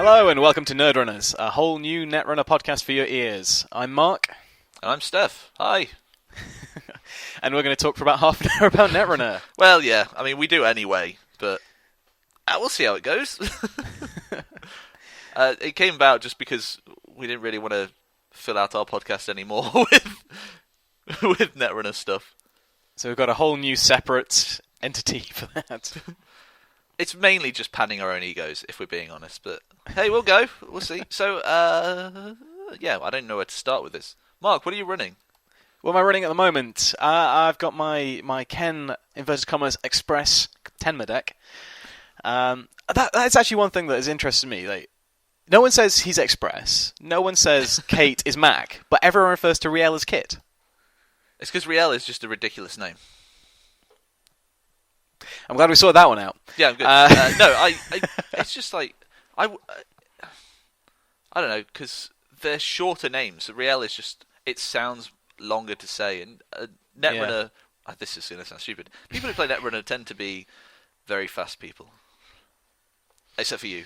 Hello and welcome to Nerdrunners, a whole new Netrunner podcast for your ears. I'm Mark. And I'm Stef. Hi. And we're going to talk for about half an hour about Netrunner. Well, yeah, I mean, we do anyway, but we'll see how it goes. It came about just because we didn't really want to fill out our podcast anymore with Netrunner stuff. So we've got a whole new separate entity for that. It's mainly just panning our own egos, if we're being honest, but hey, we'll go. We'll see. So, yeah, I don't know where to start with this. Mark, what are you running? What am I running at the moment? I've got my Ken, inverted commas, Express Tenma deck. That's actually one thing that has interested me. Like, no one says he's Express. No one says Kate is Mac, but everyone refers to Riel as Kit. It's because Riel is just a ridiculous name. I'm glad we sorted that one out. Yeah, I'm good. No, it's just like I don't know, because they're shorter names. Riel is just, it sounds longer to say, and Netrunner. Yeah. This is going to sound stupid. People who play Netrunner tend to be very fast people, except for you,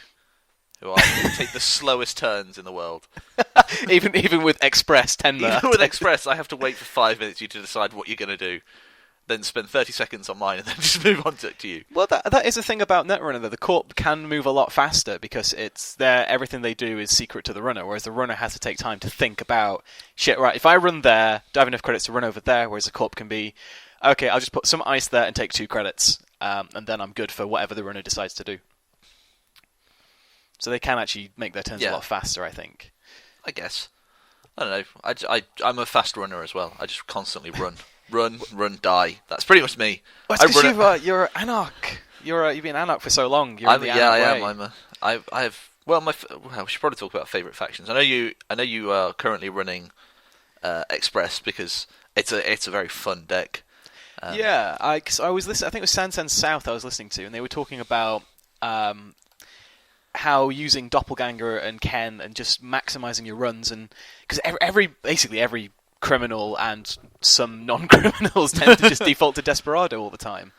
who take the slowest turns in the world. even with Express Tenma. Even with Express, I have to wait for 5 minutes for you to decide what you're going to do. Then spend 30 seconds on mine and then just move on to you. Well, that is the thing about Netrunner, that the Corp can move a lot faster because everything they do is secret to the runner, whereas the runner has to take time to think about, shit, right, if I run there, do I have enough credits to run over there, whereas the Corp can be, okay, I'll just put some ice there and take 2 credits, and then I'm good for whatever the runner decides to do. So they can actually make their turns a lot faster, I think. I guess. I don't know. I'm a fast runner as well. I just constantly run. Run, die. That's pretty much me. Well, it's because you're Anarch. You've been Anarch for so long. I am. I have. Well, we should probably talk about favourite factions. I know you are currently running Express because it's a very fun deck. Because I was listening. I think it was Sansan South I was listening to, and they were talking about how using Doppelganger and Ken and just maximising your runs, and because basically every criminal and some non-criminals tend to just default to Desperado all the time,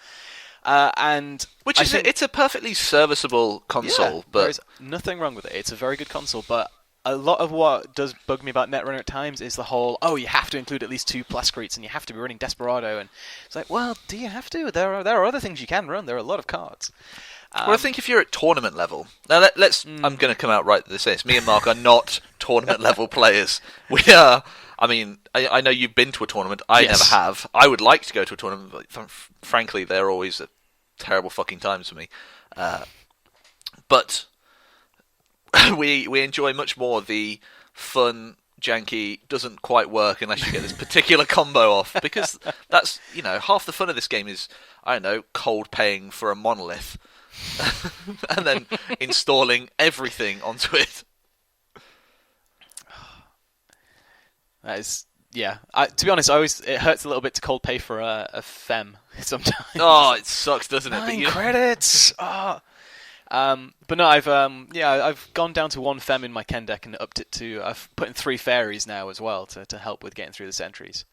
it's a perfectly serviceable console. But there's nothing wrong with it. It's a very good console, but a lot of what does bug me about Netrunner at times is the whole, you have to include at least 2 Plascreets and you have to be running Desperado, and it's like, well, do you have to? There are other things you can run. There are a lot of cards. Well, I think if you're at tournament level, now I'm going to come out right this is. Me and Mark are not tournament level players. We are. I mean, I know you've been to a tournament. I never have. I would like to go to a tournament, but frankly, they're always terrible fucking times for me. But we enjoy much more the fun, janky, doesn't quite work unless you get this particular combo off. Because that's, half the fun of this game is, I don't know, cold paying for a monolith. And then installing everything onto it. That is, to be honest, it hurts a little bit to cold pay for a fem sometimes. Oh, it sucks, doesn't it? 9 credits. But no, I've gone down to 1 fem in my Ken deck and upped it to. I've put in 3 fairies now as well to help with getting through the sentries.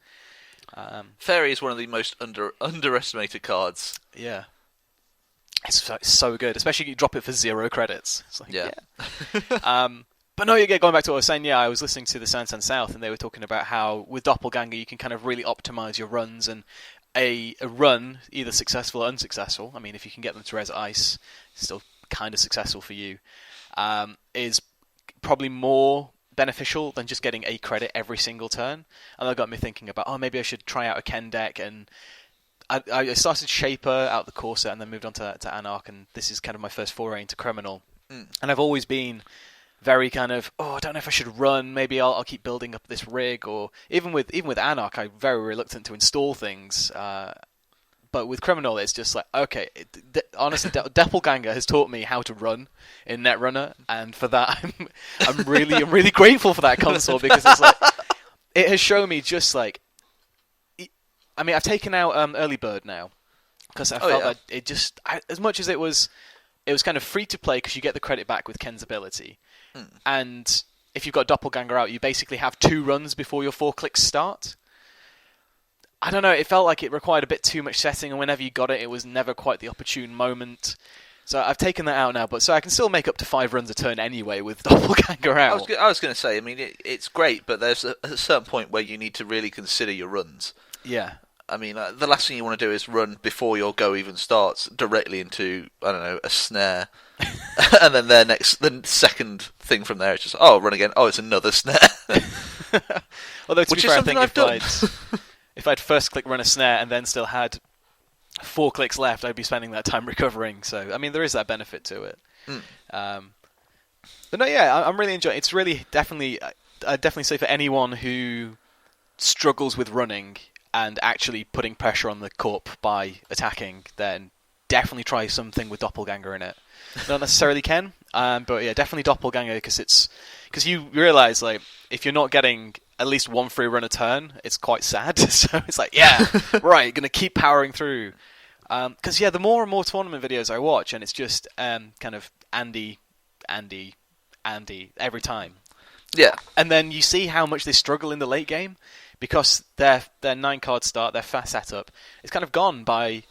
Fairy is one of the most underestimated cards. Yeah. It's so good, especially if you drop it for 0 credits. It's like, yeah. But no, going back to what I was saying, I was listening to the Sansan South, and they were talking about how with Doppelganger you can kind of really optimize your runs, and a run, either successful or unsuccessful, I mean, if you can get them to res ice, still kind of successful for you, is probably more beneficial than just getting a credit every single turn. And that got me thinking about, maybe I should try out a Ken deck, and I started Shaper out the Corsair and then moved on to Anarch, and this is kind of my first foray into Criminal. And I've always been very kind of, I don't know if I should run, maybe I'll keep building up this rig, or even with Anarch, I'm very reluctant to install things. But with Criminal, it's just like, okay, honestly, Doppelganger has taught me how to run in Netrunner, and for that, I'm really grateful for that console, because it's like, it has shown me just like, I mean, I've taken out Early Bird now, because I felt that it just, as much as it was kind of free to play because you get the credit back with Ken's ability, and if you've got Doppelganger out, you basically have 2 runs before your 4 clicks start. I don't know, it felt like it required a bit too much setting, and whenever you got it, it was never quite the opportune moment. So I've taken that out now, but so I can still make up to 5 runs a turn anyway with Doppelganger out. I was going to say, I mean, it's great, but there's a certain point where you need to really consider your runs. Yeah. I mean, the last thing you want to do is run before your go even starts directly into, I don't know, a snare. And then the second thing from there is just, run again. Oh, it's another snare. Although, to Which be is fair, I something think I've done. if I'd first click run a snare and then still had 4 clicks left, I'd be spending that time recovering. So, I mean, there is that benefit to it. But no, yeah, I'm really enjoying it. It's really definitely, I'd definitely say for anyone who struggles with running and actually putting pressure on the corp by attacking, then definitely try something with Doppelganger in it. Not necessarily Ken, but yeah, definitely Doppelganger, because you realise, like, if you're not getting at least 1 free run a turn, it's quite sad. So it's like, yeah, right, gonna keep powering through. Because the more and more tournament videos I watch, and it's just kind of Andy every time. Yeah. And then you see how much they struggle in the late game, because their 9-card start, their fast setup, is kind of gone by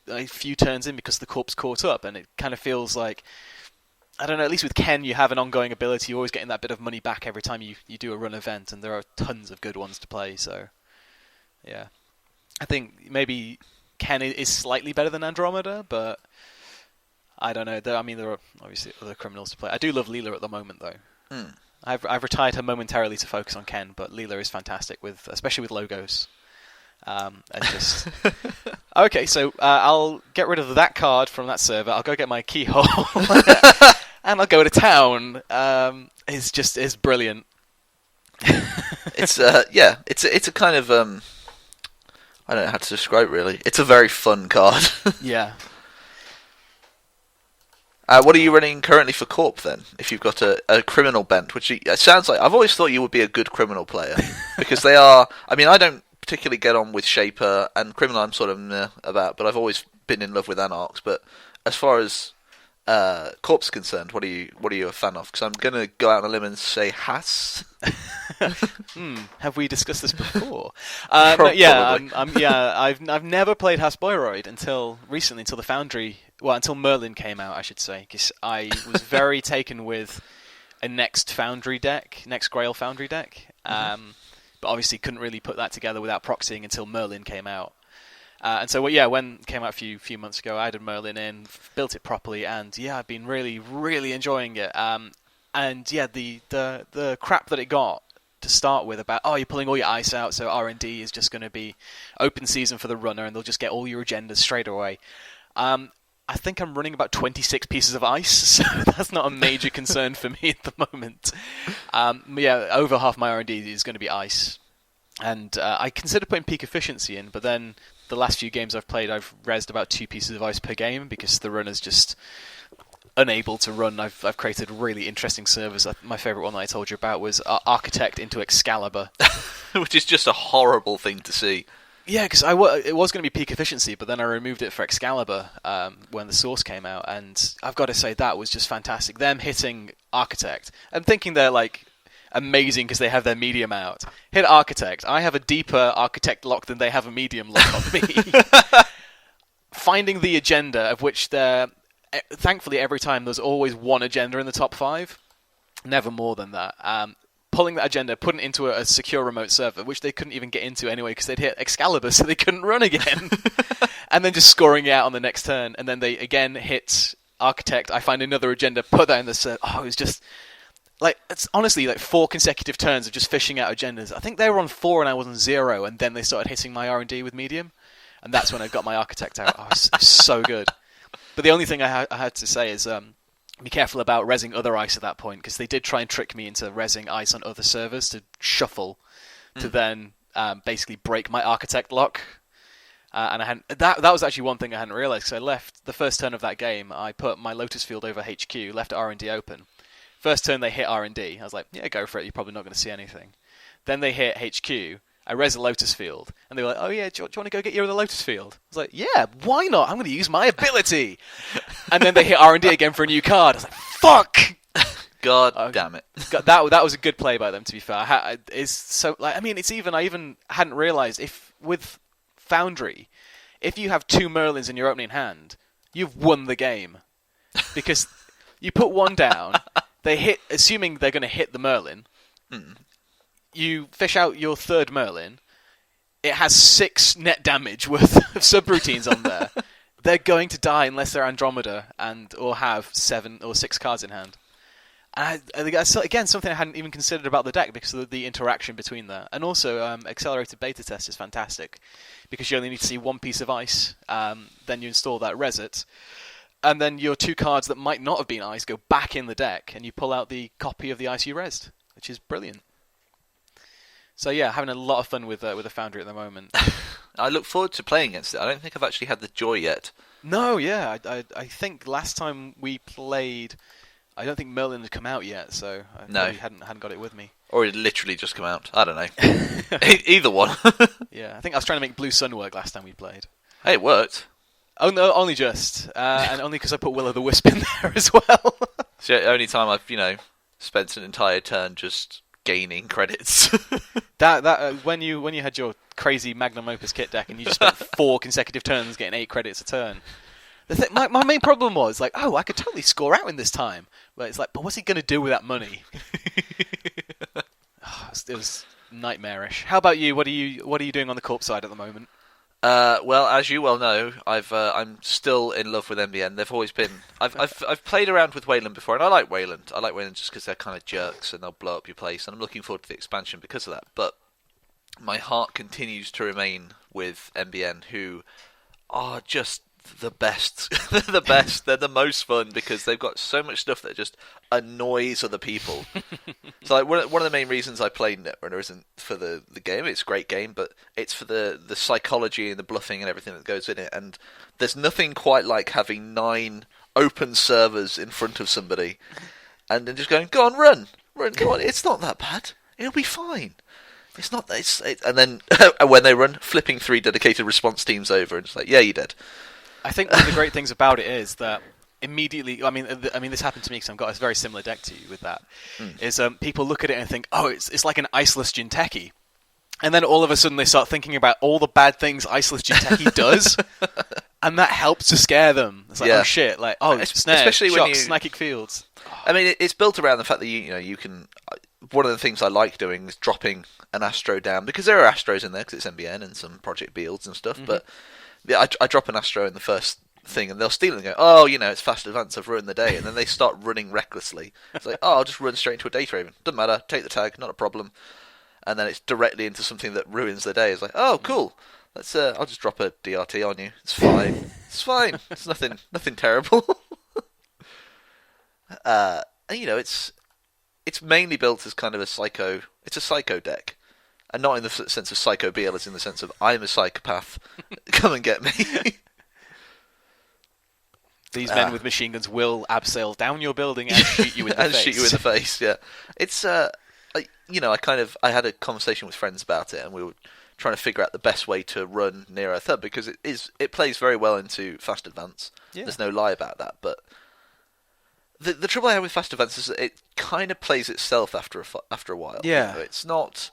a few turns in because the corp's caught up, and it kind of feels like, I don't know, at least with Ken you have an ongoing ability, you're always getting that bit of money back every time you do a run event, and there are tons of good ones to play, so yeah. I think maybe Ken is slightly better than Andromeda, but I don't know. There are obviously other criminals to play. I do love Leela at the moment, though. I've retired her momentarily to focus on Ken, but Leela is fantastic, especially with logos. And just okay, so I'll get rid of that card from that server. I'll go get my keyhole, and I'll go to town. It's brilliant. It's it's a kind of I don't know how to describe it, really. It's a very fun card. Yeah. What are you running currently for Corp then? If you've got a criminal bent, which it sounds like, I've always thought you would be a good criminal player, because they are. I mean, I don't particularly get on with Shaper, and criminal I'm sort of meh about, but I've always been in love with Anarchs. But as far as Corp's concerned, what are you a fan of? Because I'm going to go out on a limb and say Haas. Have we discussed this before? Probably. I've never played Hasboroid until recently, until the Foundry. Well, until Merlin came out, I should say, because I was very taken with a Next Grail Foundry deck, but obviously couldn't really put that together without proxying until Merlin came out. And so, when it came out a few months ago, I added Merlin in, built it properly, and I've been really, really enjoying it. The crap that it got to start with about, you're pulling all your ice out, so R&D is just going to be open season for the runner, and they'll just get all your agendas straight away. I think I'm running about 26 pieces of ice, so that's not a major concern for me at the moment. Over half my R&D is going to be ice. And I considered putting peak efficiency in, but then the last few games I've played, I've rezzed about 2 pieces of ice per game because the runner's just unable to run. I've created really interesting servers. My favourite one that I told you about was Architect into Excalibur. Which is just a horrible thing to see. Yeah, because it was going to be peak efficiency, but then I removed it for Excalibur when the source came out, and I've got to say that was just fantastic. Them hitting Architect, and thinking they're like amazing because they have their medium out. Hit Architect. I have a deeper Architect lock than they have a medium lock on me. Finding the agenda, of which thankfully every time there's always one agenda in the top 5, never more than that. Pulling that agenda, putting it into a secure remote server, which they couldn't even get into anyway because they'd hit Excalibur, so they couldn't run again. And then just scoring it out on the next turn, and then they again hit Architect. I find another agenda, put that in the server. It was just it's honestly like 4 consecutive turns of just fishing out agendas. I think they were on 4 and I was on 0, and then they started hitting my R&D with medium, and that's when I got my Architect out. It's so good. But the only thing I had to say is be careful about rezzing other ice at that point, because they did try and trick me into rezzing ice on other servers to shuffle to then basically break my Architect lock. And I hadn't. That was actually one thing I hadn't realized, because I left the first turn of that game. I put my Lotus Field over HQ, left R&D open. First turn they hit R&D. I was like, yeah, go for it. You're probably not going to see anything. Then they hit HQ. I res a Lotus Field. And they were like, oh yeah, do you want to go get your other Lotus Field? I was like, yeah, why not? I'm going to use my ability. And then they hit R&D again for a new card. I was like, fuck! God damn it. That was a good play by them, to be fair. I even hadn't realized, if with Foundry, if you have 2 Merlins in your opening hand, you've won the game. because you put one down, they hit, assuming they're going to hit the Merlin. You fish out your third Merlin. It has 6 net damage worth of subroutines on there. They're going to die unless they're Andromeda or have 7 or 6 cards in hand. And that's, again, something I hadn't even considered about the deck because of the interaction between that. And also, accelerated beta test is fantastic because you only need to see one piece of ice, then you install that reset, and then your 2 cards that might not have been ice go back in the deck, and you pull out the copy of the ice you rezzed, which is brilliant. So yeah, having a lot of fun with the Foundry at the moment. I look forward to playing against it. I don't think I've actually had the joy yet. No, yeah, I think last time we played, I don't think Merlin had come out yet, so I probably hadn't got it with me. Or it had literally just come out. I don't know. Either one. Yeah, I think I was trying to make Blue Sun work last time we played. Hey, it worked. Oh no, only just, and only because I put Will-o'-the-Wisp in there as well. It's the only time I've spent an entire turn just gaining credits. When you had your crazy Magnum Opus kit deck and you just spent 4 consecutive turns getting 8 credits a turn. My main problem was like, I could totally score out in this time, but it's like, but what's he going to do with that money? It was nightmarish. How about you? What are you doing on the Corp side at the moment? Well, as you well know, I'm still in love with MBN. They've always been. I've played around with Wayland before, and I like Wayland. I like Wayland just because they're kind of jerks and they'll blow up your place, and I'm looking forward to the expansion because of that. But my heart continues to remain with MBN, who are just the best. They're the best. They're the most fun because they've got so much stuff that just annoys other people. So like one of the main reasons I play Netrunner isn't for the game. It's a great game, but it's for the psychology and the bluffing and everything that goes in it. And there's nothing quite like having 9 open servers in front of somebody and then just going, go on, run, go on. It's not that bad. It'll be fine. It's not. And then when they run, flipping 3 dedicated response teams over and it's like, yeah, you're dead. I think one of the great things about it is that immediately, I mean, this happened to me because I've got a very similar deck to you with that. Is people look at it and think, oh, it's like an Iceless Jinteki, and then all of a sudden they start thinking about all the bad things Iceless Jinteki does, and that helps to scare them. It's like, oh shit, like snare, especially shocks, when you psychic fields. I mean, it's built around the fact that you can. One of the things I like doing is dropping an Astro down because there are Astros in there because it's MBN and some Project Builds and stuff, but. Yeah, I drop an Astro in the first thing, and they'll steal it and go, oh, it's fast advance, I've ruined the day. And then they start running recklessly. It's like, I'll just run straight into a Data Raven. Doesn't matter, take the tag, not a problem. And then it's directly into something that ruins the day. It's like, oh, cool. I'll just drop a DRT on you. It's fine. It's fine. It's nothing terrible. And, it's mainly built as kind of a psycho deck. And not in the sense of Psycho BL, it's in the sense of, I'm a psychopath, come and get me. These men with machine guns will abseil down your building and shoot you in the face. And shoot you in the face, yeah. It's, I had a conversation with friends about it, and we were trying to figure out the best way to run Near Earth Hub, because it plays very well into Fast Advance. Yeah. There's no lie about that, but the trouble I have with Fast Advance is that it kind of plays itself after a while. Yeah. It's not...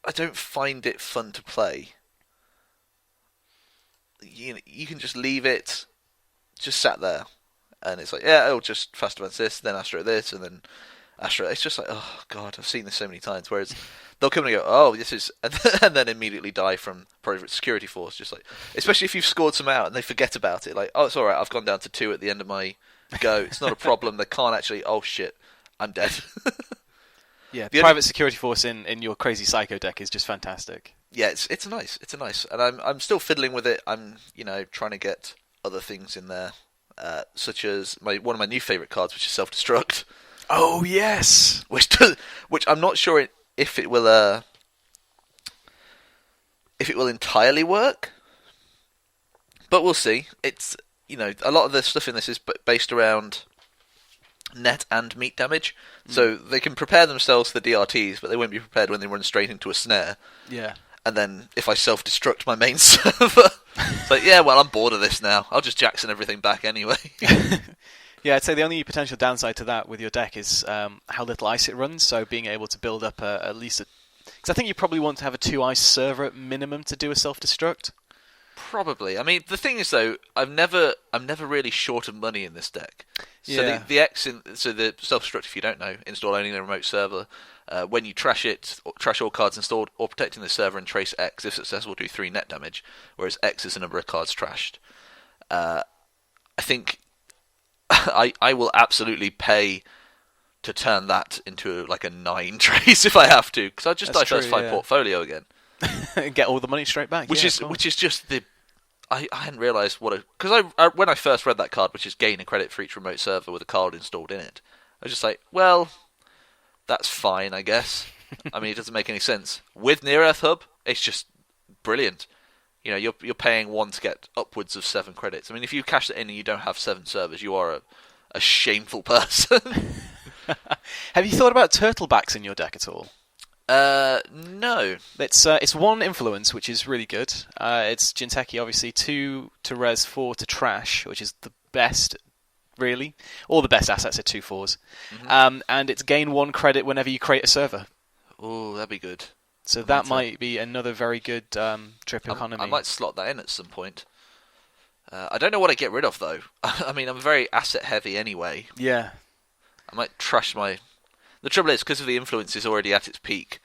I don't find it fun to play. You can just leave it just sat there, and it's like, yeah, it'll just Fast Advance this, then Astro this, and then Astro. It's just like, oh god, I've seen this so many times. Whereas they'll come and go, oh, this is, and then immediately die from Project Security Force. Just like, especially if you've scored some out and they forget about it. Like, oh, it's all right, I've gone down to 2 at the end of my go. It's not a problem. They can't actually. Oh shit, I'm dead. Yeah, the Private Security Force in your crazy Psycho deck is just fantastic. Yeah, it's nice, and I'm still fiddling with it. I'm trying to get other things in there, such as one of my new favourite cards, which is Self Destruct. Oh yes, which I'm not sure if it will entirely work, but we'll see. It's a lot of the stuff in this is based around net and meat damage, so they can prepare themselves for the DRTs, but they won't be prepared when they run straight into a snare. Yeah. And then if I self-destruct my main server, it's like, yeah, well, I'm bored of this now. I'll just Jackson everything back anyway. Yeah, I'd say the only potential downside to that with your deck is how little ice it runs, so being able to build up at least because I think you probably want to have a 2 ice server at minimum to do a self-destruct. Probably. I mean, the thing is though, I'm never really short of money in this deck. So Yeah. the self-destruct, if you don't know, install only in a remote server. When you trash it, trash all cards installed, or protecting the server and trace X. If successful, do 3 net damage, whereas X is the number of cards trashed. I think I will absolutely pay to turn that into like a 9 trace if I have to, because I'll just diversify portfolio again. Get all the money straight back. Which is just the... I hadn't realised what because when I first read that card, which is gain a credit for each remote server with a card installed in it, I was just like, well, that's fine, I guess. I mean, it doesn't make any sense. With Near Earth Hub, it's just brilliant. You know, you're paying 1 to get upwards of 7 credits. I mean, if you cash it in and you don't have 7 servers, you are a shameful person. Have you thought about turtlebacks in your deck at all? No. It's 1 influence, which is really good. It's Jinteki, obviously, 2 to res, 4 to trash, which is the best, really. All the best assets are 2/4s. Mm-hmm. And it's gain 1 credit whenever you create a server. Oh, that'd be good. So that might be another very good trip economy. I might slot that in at some point. I don't know what I get rid of, though. I mean, I'm very asset-heavy anyway. Yeah. I might trash my... The trouble is, because of the influence is already at its peak,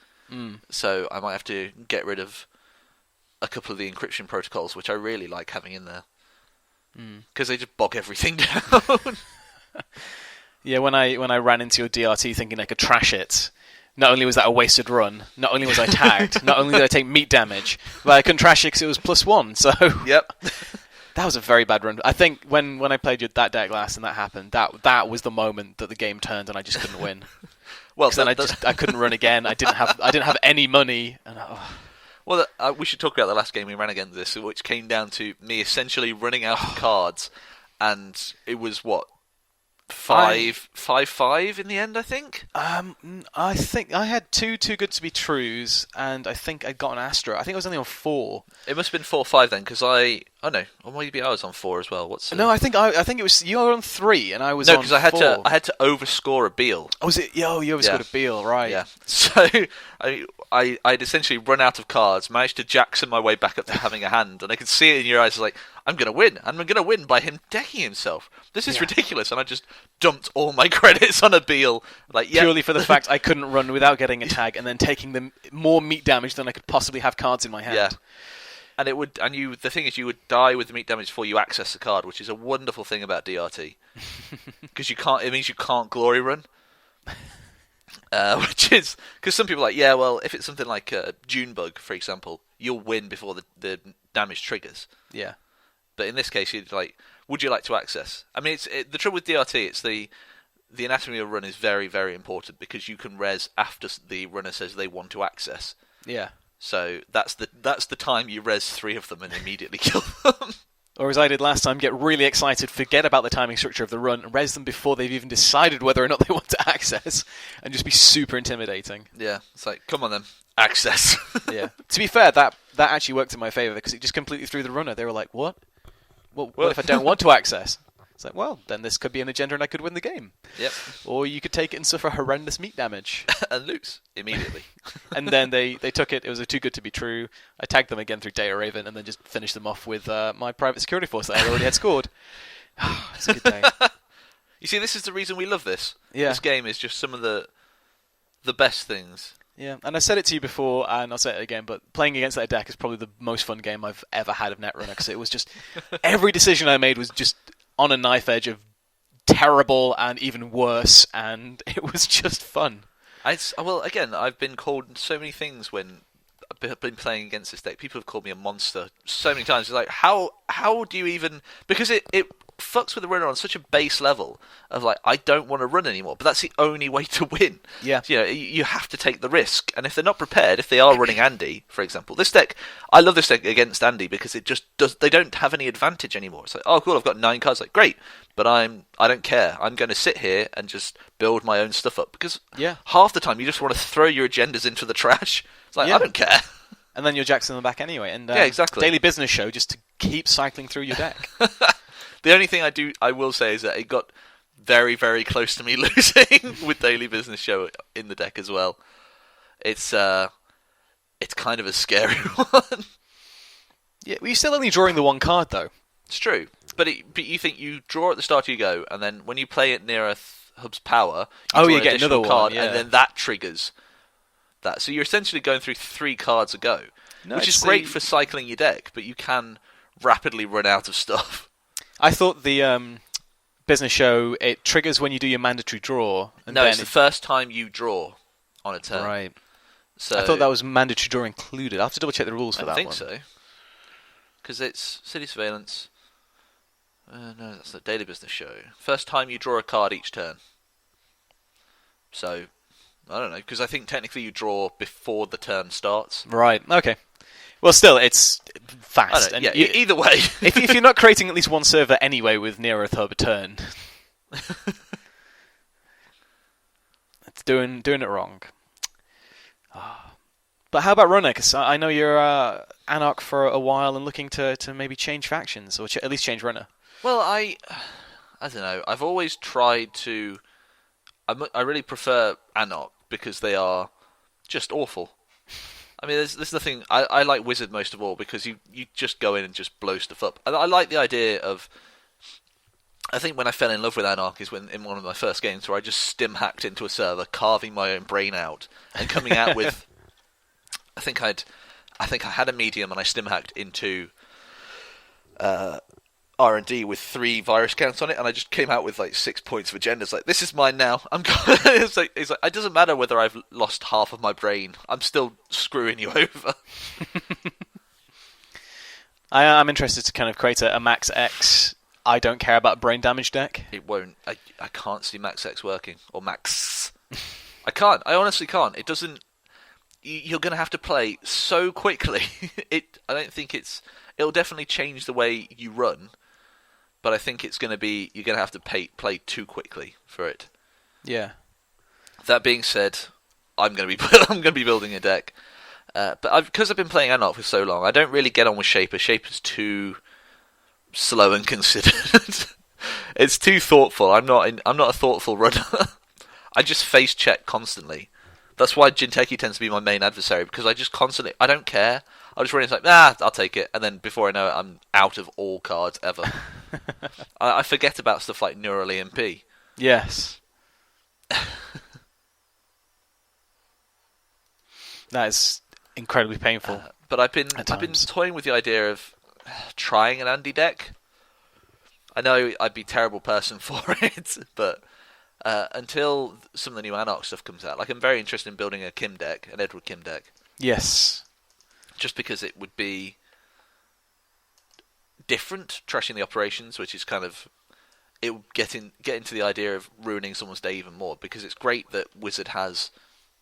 so I might have to get rid of a couple of the encryption protocols, which I really like having in there, because they just bog everything down. Yeah, when I ran into your DRT thinking I could trash it, not only was that a wasted run, not only was I tagged, not only did I take meat damage, but I couldn't trash it because it was +1, so... Yep. That was a very bad run. I think when I played that deck last and that happened, that was the moment that the game turned and I just couldn't win. Well, then I couldn't run again. I didn't have any money. And Well, we should talk about the last game we ran against this, which came down to me essentially running out of cards, and it was what 5-5 in the end, I think. I think I had 2 too good to be trues, and I think I got an Astro. I think I was only on 4. It must have been 4-5 then, because or maybe I was on 4 as well. No, I think it was you were on 3, and I was on 4. No, because I had to overscore a Beal. Oh, was it? Yo, you overscored a Beal, right? Yeah. So I'd essentially run out of cards, managed to Jackson my way back up to having a hand, and I could see it in your eyes, like, I'm going to win. And I'm going to win by him decking himself. This is ridiculous. And I just dumped all my credits on a Beal. Purely for the fact I couldn't run without getting a tag and then taking more meat damage than I could possibly have cards in my hand. Yeah. And the thing is, you would die with the meat damage before you access the card, which is a wonderful thing about DRT. Because it means you can't glory run. Which is, because some people are like, yeah, well, if it's something like Junebug, for example, you'll win before the damage triggers. Yeah. But in this case, you'd like, would you like to access? I mean, the trouble with DRT, it's the anatomy of run is very, very important, because you can res after the runner says they want to access. Yeah. So that's the time you res 3 of them and immediately kill them. Or as I did last time, get really excited, forget about the timing structure of the run, and res them before they've even decided whether or not they want to access, and just be super intimidating. Yeah, it's like, come on then, access. Yeah. To be fair, that actually worked in my favour, because it just completely threw the runner. They were like, what? What if I don't want to access? It's like, well, then this could be an agenda and I could win the game. Yep. Or you could take it and suffer horrendous meat damage. And lose immediately. And then they took it. It was a too good to be true. I tagged them again through Data Raven and then just finished them off with my private security force that I already had scored. It's a good day. You see, this is the reason we love this. Yeah. This game is just some of the best things. Yeah, and I said it to you before, and I'll say it again, but playing against that deck is probably the most fun game I've ever had of Netrunner, because it was just... every decision I made was just on a knife edge of terrible and even worse, and it was just fun. Well, again, I've been called so many things when I've been playing against this deck. People have called me a monster so many times. It's like, how do you even... Because it fucks with the runner on such a base level of like, I don't want to run anymore, but that's the only way to win. Yeah. So, you have to take the risk, and if they're not prepared, if they are running Andy, for example, this deck, I love this deck against Andy because it just does. They don't have any advantage anymore. It's like, oh cool, I've got 9 cards. Like, great, but I don't care. I'm going to sit here and just build my own stuff up, because half the time you just want to throw your agendas into the trash. It's like, I don't care. And then you're Jackson them back anyway. And yeah, exactly. Daily business show just to keep cycling through your deck. The only thing I will say is that it got very, very close to me losing with Daily Business Show in the deck as well. It's kind of a scary one. Yeah, well, you're still only drawing the one card, though. It's true, but you think you draw at the start of your go, and then when you play it near a hub's power, you get another card, one, yeah. and then that triggers that. So you're essentially going through 3 cards a go, which is great for cycling your deck, but you can rapidly run out of stuff. I thought the business show, it triggers when you do your mandatory draw. And no, it's the first time you draw on a turn. Right. So I thought that was mandatory draw included. I have to double check the rules for that one. I think so. Because it's City Surveillance. No, that's the Daily Business Show. First time you draw a card each turn. So, I don't know, because I think technically you draw before the turn starts. Right, okay. Well, still, it's fast. And either way. if you're not creating at least one server anyway with Near Earth Hub a turn, it's doing it wrong. But how about Runner? Because I know you're Anarch for a while and looking to maybe change factions, or at least change Runner. Well, I don't know. I've always tried to... I really prefer Anarch because they are just awful. I mean, there's nothing... I like Wizard most of all because you just go in and just blow stuff up. I like the idea of... I think when I fell in love with Anarch is when in one of my first games where I just stim hacked into a server, carving my own brain out, and coming out with... I think I had a medium and I stim hacked into R&D with 3 virus counts on it, and I just came out with like 6 points of agendas. Like, this is mine now. It's like it doesn't matter whether I've lost half of my brain. I'm still screwing you over. I'm interested to kind of create a Max X. I don't care about brain damage deck. It won't. I can't see Max X working or Max. I can't. I honestly can't. It doesn't. You're going to have to play so quickly. I don't think it'll definitely change the way you run, but I think it's going to be you're going to have to play too quickly for it. Yeah. That being said, I'm going to be building a deck, but because I've been playing Anarch for so long, I don't really get on with Shaper. Shaper's too slow and considered. It's too thoughtful. I'm not a thoughtful runner. I just face check constantly. That's why Jinteki tends to be my main adversary, because I just constantly... I don't care. I'll just run into I'll take it. And then before I know it, I'm out of all cards ever. I forget about stuff like Neural EMP. Yes. That is incredibly painful. But I've been toying with the idea of trying an Andy deck. I know I'd be a terrible person for it, but... until some of the new Anarch stuff comes out. Like, I'm very interested in building a Kim deck, an Edward Kim deck. Yes. Just because it would be different, trashing the operations, which is kind of... It would get into the idea of ruining someone's day even more, because it's great that Wizard has,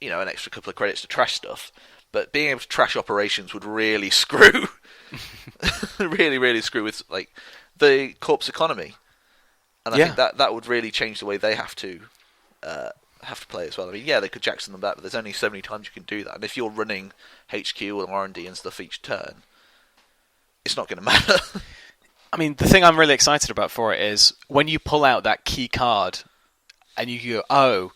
an extra couple of credits to trash stuff, but being able to trash operations would really screw... really, really screw with, like, the corpse economy. And I think that would really change the way they have to play as well. I mean, they could Jackson them back, but there's only so many times you can do that. And if you're running HQ or R&D and stuff each turn, it's not going to matter. I mean, the thing I'm really excited about for it is when you pull out that key card and you go, oh,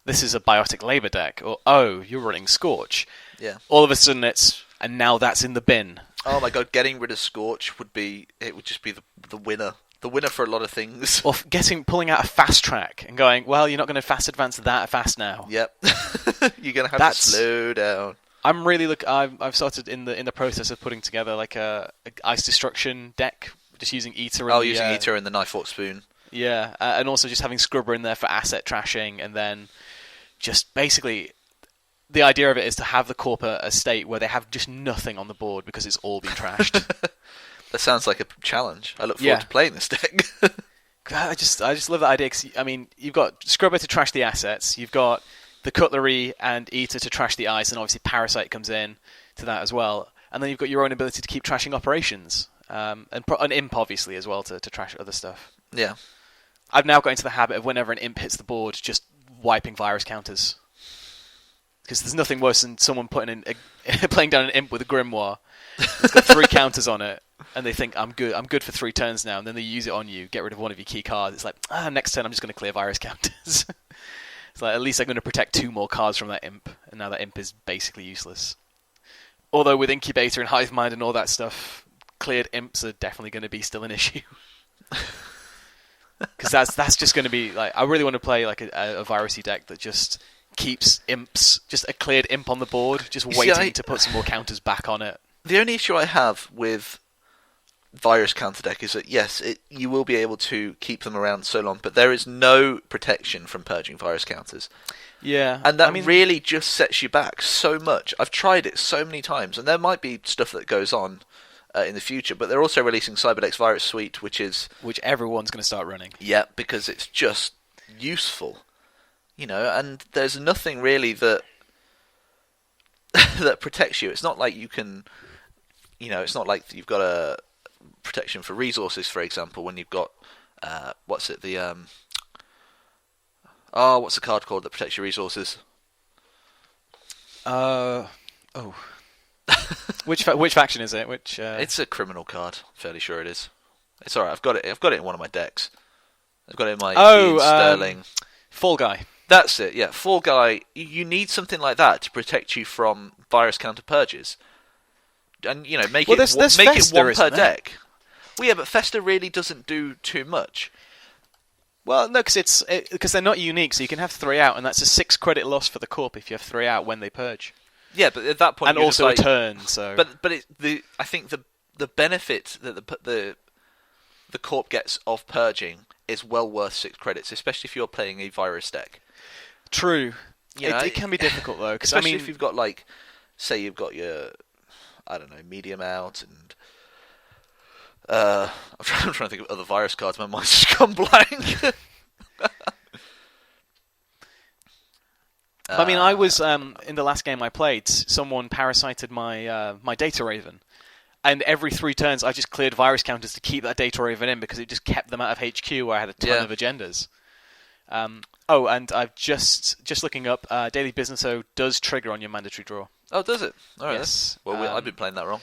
this is a Biotic Labour deck, or oh, you're running Scorch. Yeah. All of a sudden and now that's in the bin. Oh my god, getting rid of Scorch would just be the winner. The winner for a lot of things. Or pulling out a fast track and going, well, you're not going to fast advance that fast now. Yep. You're going to have to slow down. I'm really I've started in the process of putting together like a ice destruction deck, just using Eater. Using Eater and the Knife Fork Spoon. Yeah, and also just having Scrubber in there for asset trashing, and then just basically the idea of it is to have the Corp a state where they have just nothing on the board because it's all been trashed. That sounds like a challenge. I look forward to playing this deck. I just love that idea. Cause, I mean, you've got Scrubber to trash the assets. You've got the Cutlery and Eater to trash the ice, and obviously Parasite comes in to that as well. And then you've got your own ability to keep trashing operations, and Imp obviously as well to trash other stuff. Yeah. I've now got into the habit of whenever an Imp hits the board, just wiping virus counters. Because there's nothing worse than someone playing down an Imp with a Grimoire. It's got 3 counters on it. And they think, I'm good for 3 turns now, and then they use it on you, get rid of one of your key cards. It's like, next turn I'm just going to clear virus counters. It's like, at least I'm going to protect 2 more cards from that Imp, and now that Imp is basically useless. Although with Incubator and Hive Mind and all that stuff, cleared imps are definitely going to be still an issue. Because that's just going to be like, I really want to play like a virusy deck that just keeps imps, just a cleared imp on the board, just waiting to put some more counters back on it. The only issue I have with virus counter deck is that yes, you will be able to keep them around so long, but there is no protection from purging virus counters. Yeah, and that really just sets you back so much. I've tried it so many times, and there might be stuff that goes on in the future, but they're also releasing Cyberdex Virus Suite, which everyone's going to start running. Yeah, because it's just useful, and there's nothing really that that protects you. It's not like you can, it's not like you've got a protection for resources, for example, when you've got what's the card called that protects your resources? Which faction is it? It's a criminal card. I'm fairly sure it is. It's alright. I've got it in one of my decks. I've got it in my Ian Sterling. Fall Guy. That's it. Yeah, Fall Guy. You need something like that to protect you from virus counter purges, and make it one per deck. Well, yeah, but Festa really doesn't do too much. Well, no, because they're not unique, so you can have 3 out, and that's a 6 credit loss for the corp if you have 3 out when they purge. Yeah, but at that point, and also a turn. So, but I think the benefit that the corp gets of purging is well worth 6 credits, especially if you're playing a virus deck. True. It can be difficult though, especially if you've got say you've got your medium out and. I'm trying to think of other virus cards. My mind's just gone blank. I was in the last game I played. Someone parasited my Data Raven, and every 3 turns I just cleared virus counters to keep that Data Raven in because it just kept them out of HQ where I had a ton of agendas. And I've just looking up. Daily Business does trigger on your mandatory draw. Oh, does it? All right. Yes. Well, I've been playing that wrong.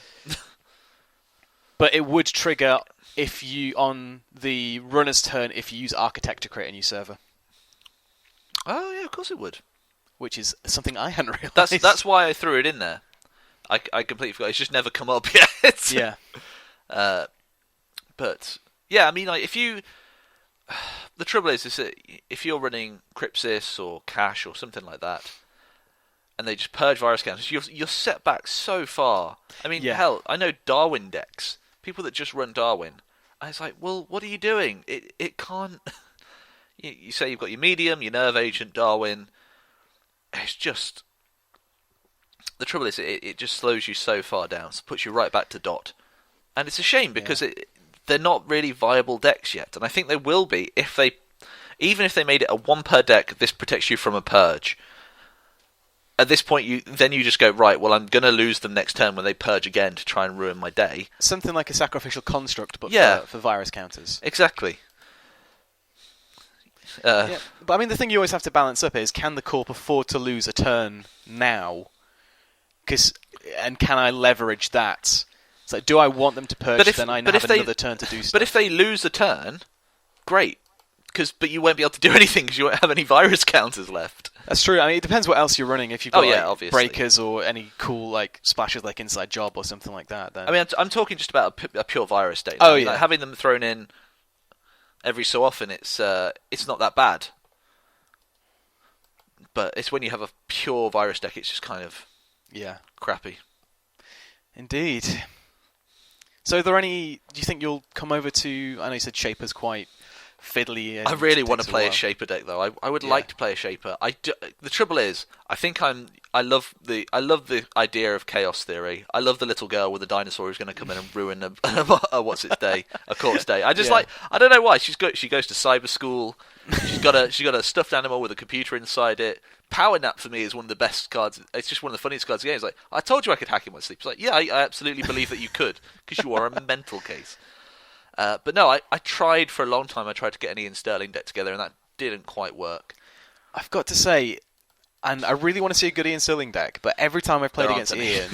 But it would trigger if you on the runner's turn if you use Architect to create a new server. Oh yeah, of course it would. Which is something I hadn't realised. That's why I threw it in there. I completely forgot. It's just never come up yet. Yeah. But yeah, if you, the trouble is that if you're running Crypsis or Cache or something like that, and they just purge virus counters, you're set back so far. Hell, I know Darwin decks. People that just run Darwin. And it's like, well, what are you doing? It can't. You say you've got your medium, your nerve agent, Darwin. It's just the trouble is it just slows you so far down, so it puts you right back to dot. And it's a shame because they're not really viable decks yet, and I think they will be even if they made it a 1 per deck. This protects you from a purge. At this point, you just go, right, well, I'm going to lose them next turn when they purge again to try and ruin my day. Something like a sacrificial construct, but for virus counters. Exactly. But the thing you always have to balance up is, can the corp afford to lose a turn now? And can I leverage that? It's like, do I want them to purge, then I have another turn to do stuff. But if they lose a turn, great. But you won't be able to do anything because you won't have any virus counters left. That's true. It depends what else you're running. If you've got obviously. breakers or any cool splashes like Inside Job or something like that. Then I'm talking just about a pure virus deck. Oh yeah, having them thrown in every so often, it's not that bad. But it's when you have a pure virus deck, it's just kind of crappy. Indeed. So, do you think you'll come over to? I know you said Shaper's quite fiddly. I really want to play a Shaper deck though. I would like to play a Shaper. The trouble is, I think I love the idea of chaos theory. I love the little girl with the dinosaur who's going to come in and ruin a what's its day, a corpse day. I just I don't know why she goes to cyber school. She's got a stuffed animal with a computer inside it. Power Nap for me is one of the best cards. It's just one of the funniest cards in the game. It's like, I told you I could hack in my sleep. It's like, yeah, I absolutely believe that you could because you are a mental case. But no, I tried for a long time. I tried to get an Ian Sterling deck together, and that didn't quite work. I've got to say, and I really want to see a good Ian Sterling deck, but every time I've played against Ian,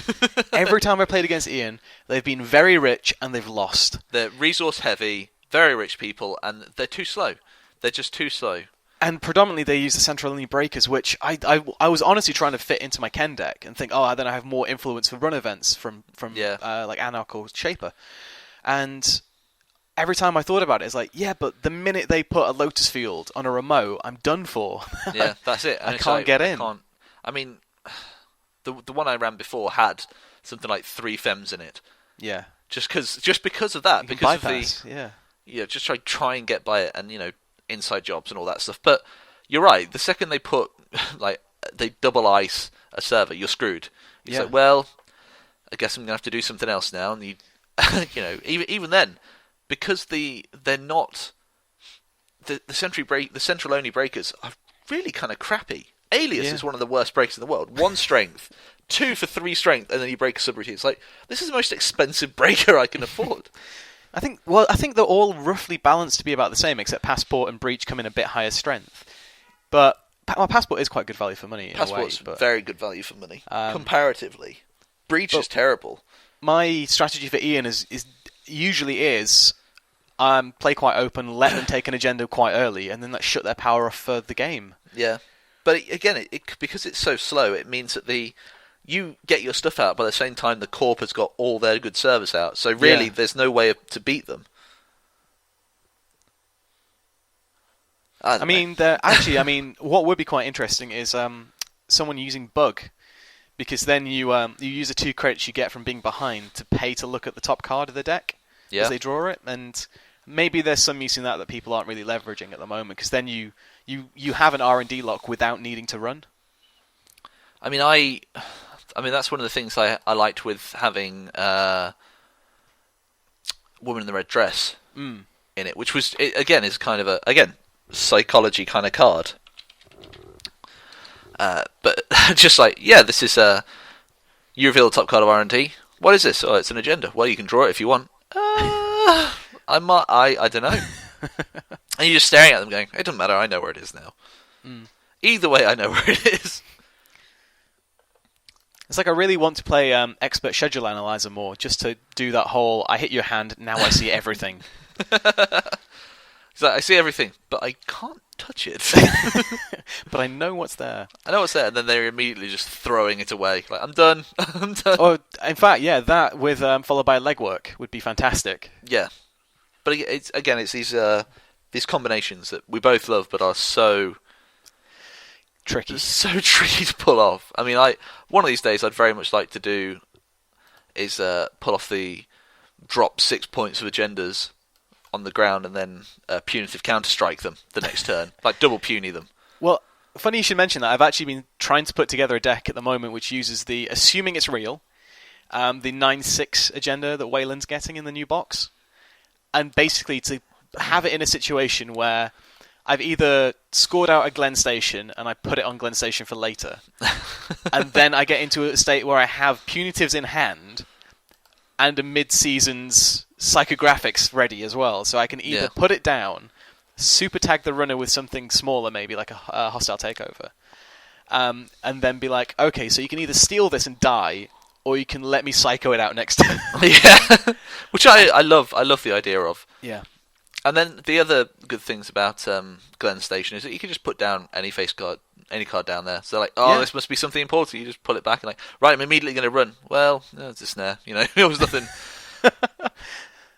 they've been very rich and they've lost. They're resource heavy, very rich people, and they're too slow. They're just too slow. And predominantly they use the central only breakers, which I was honestly trying to fit into my Ken deck and think, oh, then I have more influence for run events from like Anarch or Shaper. And every time I thought about it, it's like, yeah, but the minute they put a Lotus Field on a remote, I'm done for. Yeah, that's it. And I can't get in. I mean, the one I ran before had something like 3 Fems in it. Yeah. Just because of that. You because can bypass, of the... yeah. Yeah, just try and get by it and, inside jobs and all that stuff. But you're right. The second they put, like, they double ice a server, you're screwed. It's like, well, I guess I'm going to have to do something else now. And you even then, because they're not the central only breakers are really kind of crappy. Alias is one of the worst breakers in the world. 1 strength, 2 for 3 strength, and then you break a subroutine. It's like, this is the most expensive breaker I can afford. I think they're all roughly balanced to be about the same, except Passport and Breach come in a bit higher strength. But Passport is quite good value for money. Passport's very good value for money comparatively. Breach is terrible. My strategy for Ian is usually play quite open, let them take an agenda quite early, and then let's shut their power off for the game. Yeah, but again, because it's so slow, it means that you get your stuff out by the same time the Corp has got all their good service out. So really, there's no way to beat them. I mean, what would be quite interesting is someone using Bug, because then you use the 2 credits you get from being behind to pay to look at the top card of the deck as they draw it, and maybe there's some use in that people aren't really leveraging at the moment, because then you have an R&D lock without needing to run. I mean, that's one of the things I liked with having Woman in the Red Dress in it, which was is kind of a psychology kind of card. But just like, this is you reveal the top card of R&D. What is this? Oh, it's an agenda. Well, you can draw it if you want. I don't know. And you're just staring at them going, it doesn't matter, I know where it is now. Either way, I know where it is. It's like I really want to play Expert Schedule Analyzer more, just to do that whole, I hit your hand, now I see everything. It's like, I see everything, but I can't touch it. But I know what's there. I know what's there, and then they're immediately just throwing it away. Like, I'm done. I'm done. Or, in fact, that with followed by legwork would be fantastic. Yeah. But it's these combinations that we both love, but are so... tricky. So tricky to pull off. I mean, one of these days I'd very much like to do is pull off the drop 6 points of agendas on the ground and then punitive counter-strike them the next turn. Like, double puny them. Well, funny you should mention that. I've actually been trying to put together a deck at the moment which uses assuming it's real, the 9/6 agenda that Wayland's getting in the new box. And basically to have it in a situation where I've either scored out a Glen Station and I put it on Glen Station for later, and then I get into a state where I have punitives in hand and a mid-season's psychographics ready as well. So I can either put it down, super tag the runner with something smaller, maybe like a hostile takeover, and then be like, okay, so you can either steal this and die, or you can let me psycho it out next time. Yeah, which I love. I love the idea of. Yeah. And then the other good things about Glen Station is that you can just put down any card down there. So this must be something important. You just pull it back and right, I'm immediately going to run. Well, it's a snare. It was nothing.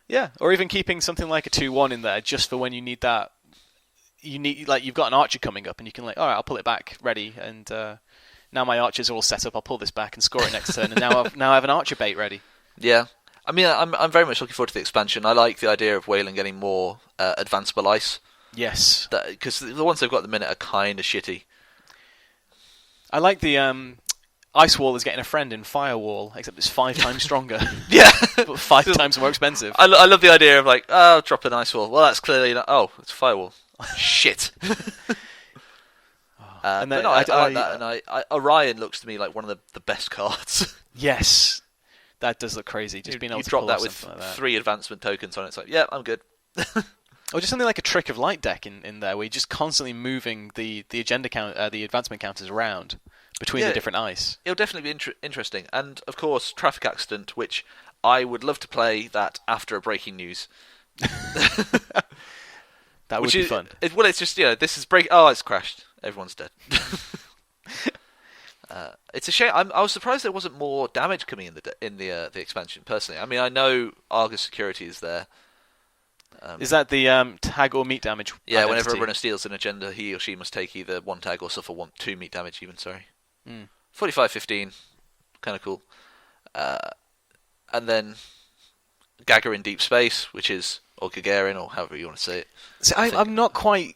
Yeah, or even keeping something like a 2/1 in there just for when you need that. You've got an archer coming up and you can all right, I'll pull it back, ready, and now my archers are all set up. I'll pull this back and score it next turn, and now I have an archer bait ready. Yeah. I mean, I'm very much looking forward to the expansion. I like the idea of Wayland getting more advanceable ice. Yes. Because the ones they've got at the minute are kind of shitty. I like the Ice Wall is getting a friend in Firewall, except it's 5 times stronger. Yeah. But 5 times more expensive. I love the idea of drop an Ice Wall. Well, that's clearly not... Oh, it's Firewall. Shit. And then I like that. And Orion looks to me like one of the best cards. Yes. That does look crazy. Just being able to drop pull that with like that. 3 advancement tokens on it. It's like, yeah, I'm good. Or just something like a Trick of Light deck in there, where you're just constantly moving the agenda count, the advancement counters around between the different ice. It'll definitely be interesting. And of course, Traffic Accident, which I would love to play that after a breaking news. That would be fun. It's just, this is break. Oh, it's crashed. Everyone's dead. It's a shame. I was surprised there wasn't more damage coming in the expansion. Personally, I mean, I know Argus security is there. Is that the tag or meat damage? Yeah, identity? whenever a runner steals an agenda, he or she must take either 1 tag or suffer 2 meat damage. Even 45-15, kind of cool. And then Gagger in deep space, which is or Gagarin, or however you want to say it. See, I'm not quite.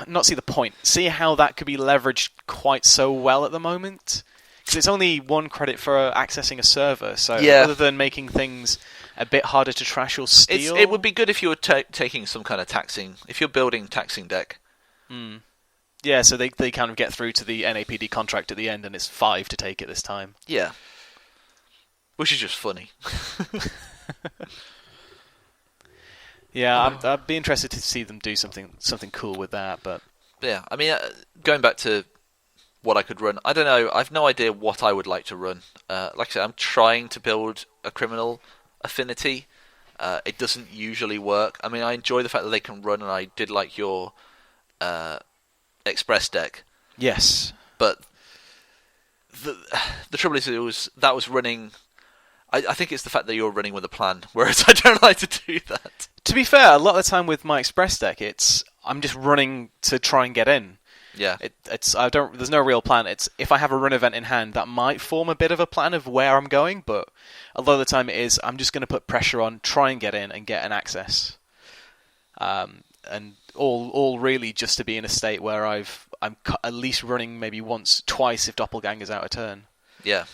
Not see the point. See how that could be leveraged quite so well at the moment? Because it's only 1 credit for accessing a server, so other than making things a bit harder to trash or steal... It would be good if you were taking some kind of taxing... If you're building taxing deck. Yeah, so they kind of get through to the NAPD contract at the end, and it's 5 to take it this time. Yeah. Which is just funny. Yeah, I'd be interested to see them do something cool with that, but... Yeah, I mean, going back to what I could run, I don't know, I've no idea what I would like to run. Like I said, I'm trying to build a criminal affinity. It doesn't usually work. I mean, I enjoy the fact that they can run, and I did like your Express deck. Yes. But the trouble is, that was running... I think it's the fact that you're running with a plan, whereas I don't like to do that. To be fair, a lot of the time with my Express deck, I'm just running to try and get in. Yeah. There's no real plan. It's if I have a run event in hand, that might form a bit of a plan of where I'm going, but a lot of the time I'm just going to put pressure on, try and get in and get an access. And all really just to be in a state where I'm at least running maybe once, twice if Doppelganger's out of turn. Yeah.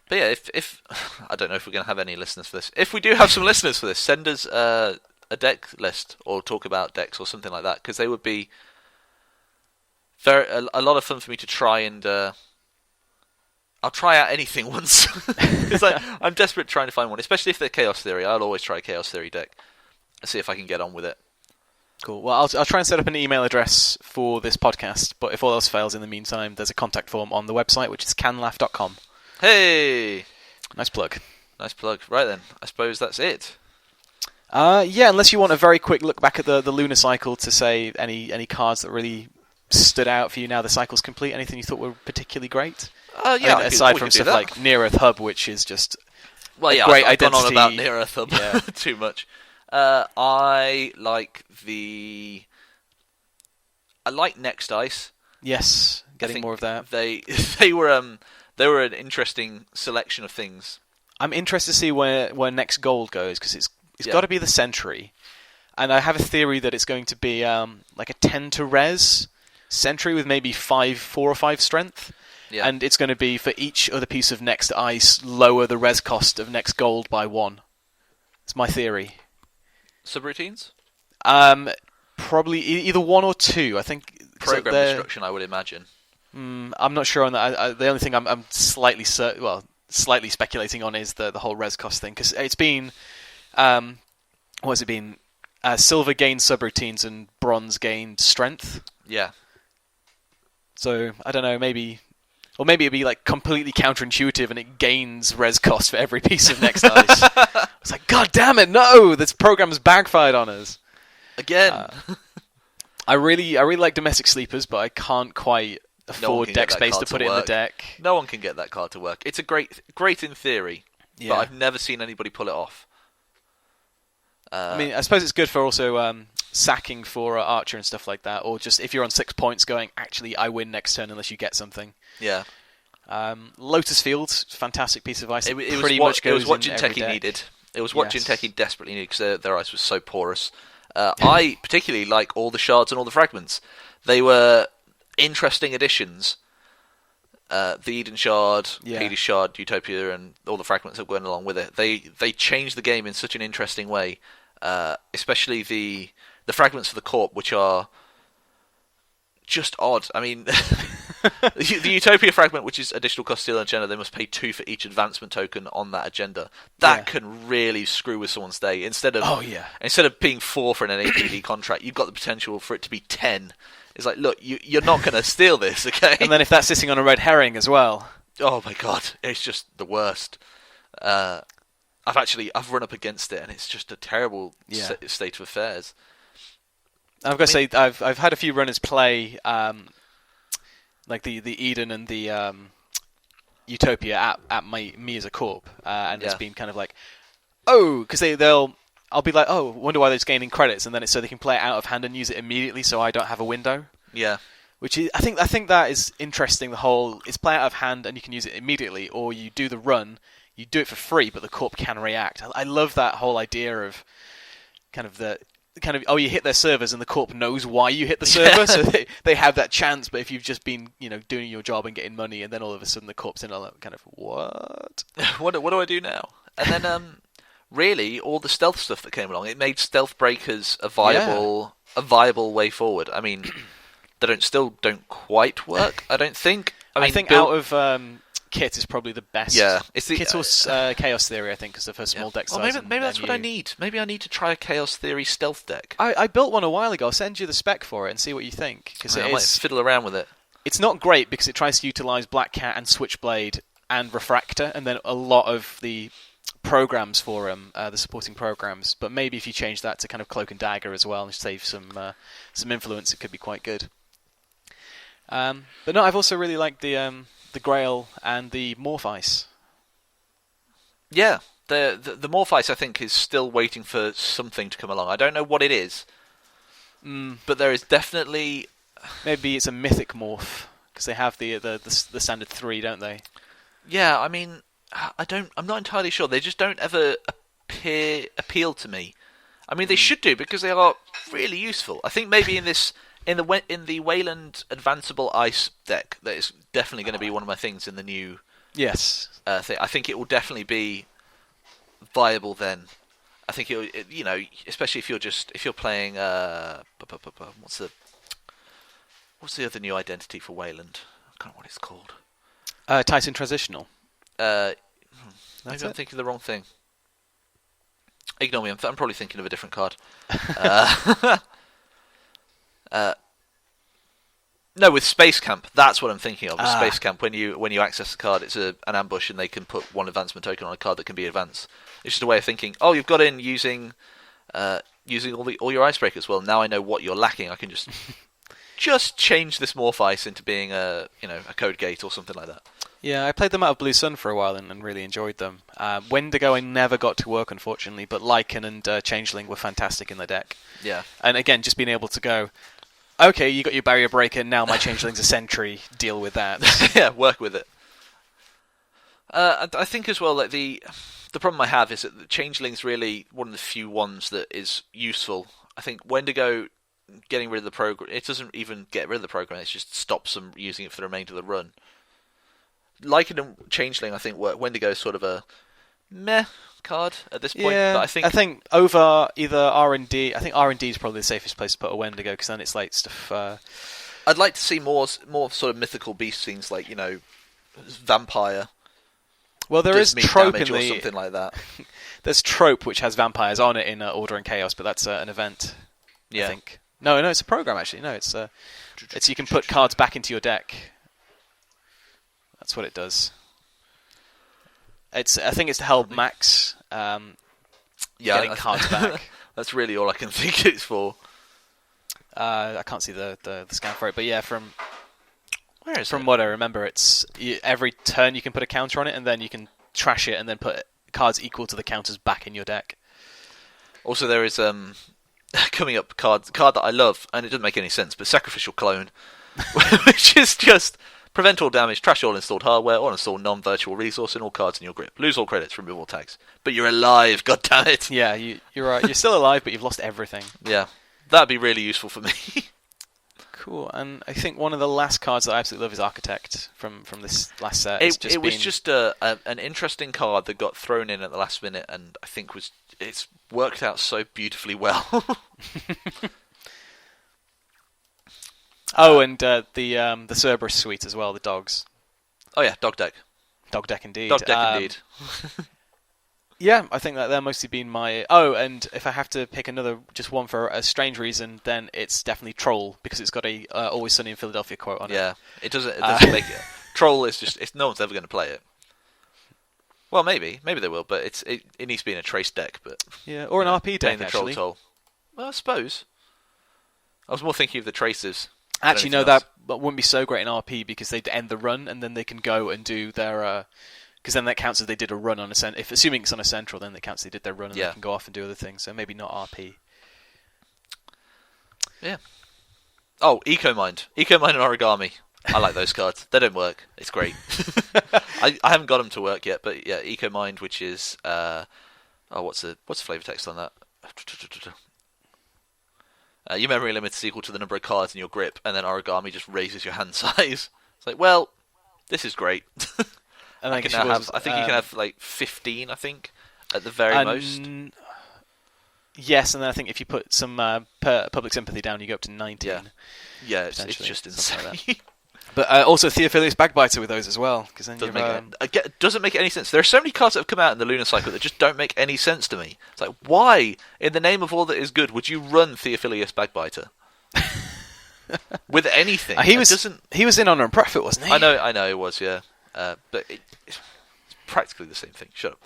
But yeah, if I don't know if we're going to have any listeners for this. If we do have some listeners for this, send us a deck list or talk about decks or something like that, because they would be a lot of fun for me to try, and I'll try out anything once. Because I'm desperate trying to find one, especially if they're Chaos Theory. I'll always try a Chaos Theory deck and see if I can get on with it. Cool. Well, I'll try and set up an email address for this podcast, but if all else fails in the meantime, there's a contact form on the website, which is canlaugh.com. Hey! Nice plug. Nice plug. Right then, I suppose that's it. Yeah, unless you want a very quick look back at the Lunar Cycle to say any cards that really stood out for you now the cycle's complete, anything you thought were particularly great? Yeah, aside from stuff like Near Earth Hub, which is just great I've identity. gone on about Near Earth Hub too much. I like Next Ice. Yes, getting more of that. They were an interesting selection of things. I'm interested to see where Next Gold goes, because it's got to be the Sentry, and I have a theory that it's going to be like a 10 to res Sentry with maybe 4 or 5 strength, and it's going to be for each other piece of Next Ice lower the res cost of Next Gold by 1. It's my theory. Subroutines? Probably either 1 or 2. I think program destruction, I would imagine. I'm not sure on that. The only thing I'm slightly speculating on is the whole res cost thing, because it's been what has it been? Silver gained subroutines and bronze gained strength. Yeah. So I don't know, maybe it'd be like completely counterintuitive and it gains res cost for every piece of Next Ice. It's like, God damn it, no! This program's backfired on us again. I really like Domestic Sleepers, but I can't quite afford deck space to put it in the deck. No one can get that card to work. It's a great in theory, but I've never seen anybody pull it off. I mean, I suppose it's good for also sacking for Archer and stuff like that, or just if you're on 6 points going, actually, I win next turn unless you get something. Yeah. Lotus Field, fantastic piece of ice. It was what Jinteki needed. It was what Jinteki desperately needed, because their ice was so porous. I particularly like all the shards and all the fragments. They were interesting additions. The Eden Shard, Hades Shard, Utopia, and all the fragments that went along with it. They changed the game in such an interesting way, especially the fragments for the Corp, which are just odd. I mean, the Utopia fragment, which is additional cost steal agenda, they must pay 2 for each advancement token on that agenda. That can really screw with someone's day. Instead of being 4 for an NAPD contract, you've got the potential for it to be 10. It's like, look, you're not going to steal this, okay? And then if that's sitting on a red herring as well. Oh my god, it's just the worst. I've run up against it, and it's just a terrible state of affairs. I've got to say, I've had a few runners play like the Eden and the Utopia at me as a corp, and it's been kind of like, because I'll be like, wonder why they're just gaining credits, and then it's so they can play it out of hand and use it immediately, so I don't have a window. Yeah. Which is, I think that is interesting. The whole it's play out of hand and you can use it immediately, or you do the run, you do it for free, but the corp can react. I love that whole idea of you hit their servers and the corp knows why you hit the server, so they have that chance. But if you've just been doing your job and getting money, and then all of a sudden the corp's in, kind of what? what do I do now? And then really all the stealth stuff that came along, it made stealth breakers a viable way forward. I mean, they don't quite work. I don't think. I think out of Kit is probably the best. Yeah, it's the Kit or Chaos Theory, I think, because of her small deck size. Maybe that's what I need. Maybe I need to try a Chaos Theory stealth deck. I built one a while ago. I'll send you the spec for it and see what you think. Because I might fiddle around with it. It's not great because it tries to utilize Black Cat and Switchblade and Refractor, and then a lot of the programs for the supporting programs. But maybe if you change that to kind of Cloak and Dagger as well and save some influence, it could be quite good. But no, I've also really liked the Grail and the Morph Ice. Yeah, the Morph Ice I think is still waiting for something to come along. I don't know what it is, but there is definitely maybe it's a mythic morph because they have the standard 3, don't they? Yeah, I mean, I'm not entirely sure. They just don't ever appeal to me. I mean, they should do because they are really useful. I think maybe in the Wayland Advanceable Ice deck, that is definitely going to be one of my things in the new thing. I think it will definitely be viable then. I think especially if you're playing what's the other new identity for Wayland? I can't remember what it's called. Titan Transitional. Maybe I'm thinking of the wrong thing. Ignore me. I'm probably thinking of a different card. No, with Space Camp, that's what I'm thinking of. With Space Camp, when you access the card, it's an ambush, and they can put one advancement token on a card that can be advanced. It's just a way of thinking. Oh, you've got in using all your icebreakers. Well, now I know what you're lacking. I can just change this Morph Ice into being a code gate or something like that. Yeah, I played them out of Blue Sun for a while and really enjoyed them. Wendigo I never got to work, unfortunately, but Lycan and Changeling were fantastic in the deck. Yeah. And again, just being able to go, okay, you got your Barrier Breaker, now my Changeling's a Sentry, deal with that. Yeah, work with it. I think as well, like the problem I have is that the Changeling's really one of the few ones that is useful. I think Wendigo getting rid of the program, it doesn't even get rid of the program, it just stops them using it for the remainder of the run. Lycan and Changeling, I think Wendigo is sort of a meh card at this point. Yeah, but I think over either R&D, I think R&D is probably the safest place to put a Wendigo because then it's like stuff. I'd like to see more sort of mythical beast things like vampire. Well, there is trope in or something like that. There's trope which has vampires on it in Order and Chaos, but that's an event. Yeah. I think. No, it's a program actually. No, it's you can put cards back into your deck. That's what it does. I think it's to help Max getting cards back. That's really all I can think it's for. I can't see the scan for it, but yeah, from what I remember, it's every turn you can put a counter on it, and then you can trash it, and then put cards equal to the counters back in your deck. Also, there is coming up card that I love, and it doesn't make any sense, but Sacrificial Clone, which is just prevent all damage, trash all installed hardware, or install non-virtual resource in all cards in your grip. Lose all credits, remove all tags. But you're alive, god damn it! Yeah, you're right. You're still alive, but you've lost everything. Yeah, that'd be really useful for me. Cool, and I think one of the last cards that I absolutely love is Architect from this last set. It was just an interesting card that got thrown in at the last minute, and I think it's worked out so beautifully well. Oh, and the Cerberus suite as well, the dogs. Oh yeah, dog deck. Dog deck indeed. Dog deck indeed. Yeah, I think that they're mostly been my... Oh, and if I have to pick just one for a strange reason, then it's definitely Troll, because it's got a Always Sunny in Philadelphia quote on it. Yeah, it doesn't make it. Troll is just... no one's ever going to play it. Well, maybe they will, but it needs to be in a trace deck. But yeah, or an RP deck the troll actually. toll. Well, I suppose. I was more thinking of the traces. Actually, no, that wouldn't be so great in RP because they'd end the run and then they can go and do their. Because then that counts as they did a run on a if assuming it's on a central, then that counts as they did their run and they can go off and do other things. So maybe not RP. Yeah. Oh, EcoMind and Origami. I like those cards. They don't work. It's great. I haven't got them to work yet, but yeah, EcoMind, which is what's the flavor text on that? Your memory limit is equal to the number of cards in your grip, and then Origami just raises your hand size. It's like, well, this is great. And I think you can have like 15. I think at the very most. Yes, and then I think if you put some public sympathy down, you go up to 19. Yeah, it's just insane. Like but also Theophilus Backbiter with those as well, because then doesn't make any sense. There are so many cards that have come out in the Lunar Cycle that just don't make any sense to me. It's like, why, in the name of all that is good, would you run Theophilus Backbiter with anything? He was in Honor and Profit, wasn't he? I know it was, yeah. But it's practically the same thing. Shut up.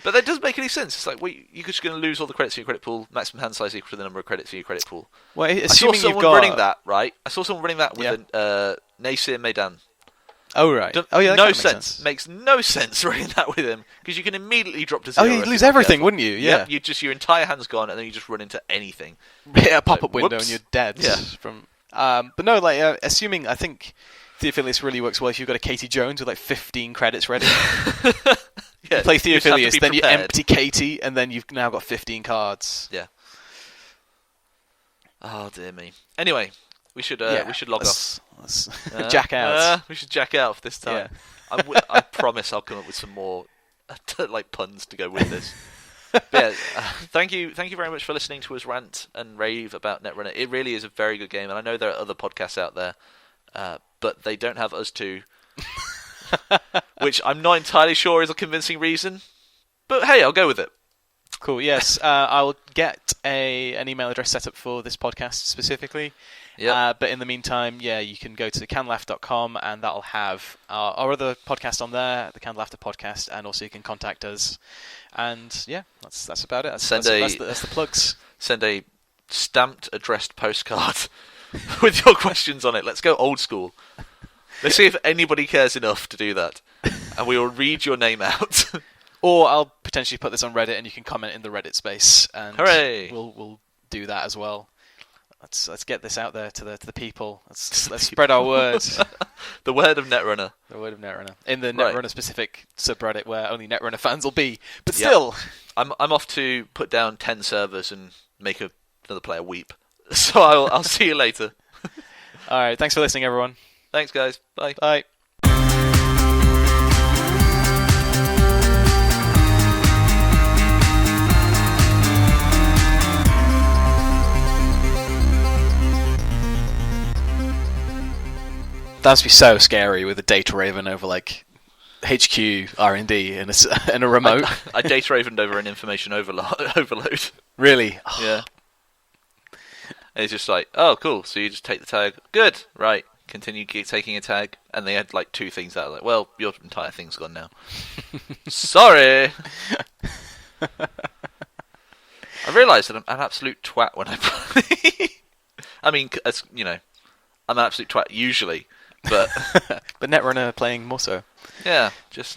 But that doesn't make any sense. It's like, you're just going to lose all the credits in your credit pool. Maximum hand size equal to the number of credits in your credit pool. Well, I saw someone running that, right? I saw someone running that with a Nasir Maidan. Oh, right. No sense. Makes no sense running that with him, because you can immediately drop to 0. Oh, you'd lose everything, wouldn't you? Yeah. Your entire hand's gone, and then you just run into anything. Yeah, a pop-up window and you're dead. Yeah. But no, assuming, I think Theophilus really works well if you've got a Katie Jones with 15 credits ready. Yeah, you play Theophilus, then you prepared. empty Katie, and then you've now got 15 cards. Yeah. Oh dear me. Anyway, we should log off. Let's jack out. We should jack out this time. Yeah. I promise I'll come up with some more puns to go with this. But thank you very much for listening to us rant and rave about Netrunner. It really is a very good game, and I know there are other podcasts out there, but they don't have us two. Which I'm not entirely sure is a convincing reason, but hey, I'll go with it. Cool. Yes, I will get an email address set up for this podcast specifically. Yeah. But in the meantime, you can go to candlelaughter.com and that'll have our other podcast on there, the Candle After podcast, and also you can contact us. And that's about it. That's the plugs. Send a stamped, addressed postcard with your questions on it. Let's go old school. Let's see if anybody cares enough to do that, and we will read your name out. Or I'll potentially put this on Reddit, and you can comment in the Reddit space, and hooray! We'll do that as well. Let's get this out there to the people. Let's spread our word. The word of Netrunner. The word of Netrunner in the Netrunner specific subreddit where only Netrunner fans will be. But still, I'm off to put down 10 servers and make another player weep. So I'll see you later. All right. Thanks for listening, everyone. Thanks, guys. Bye. Bye. That must be so scary with a data raven over HQ R&D and a remote. I data ravened over an information overload. Really? Yeah. And it's just like, oh, cool. So you just take the tag. Good. Right. Continue taking a tag. And they had 2 things out. Well, your entire thing's gone now. Sorry. I realised that I'm an absolute twat when I play. I mean, I'm an absolute twat usually. But Netrunner playing more so. Yeah, just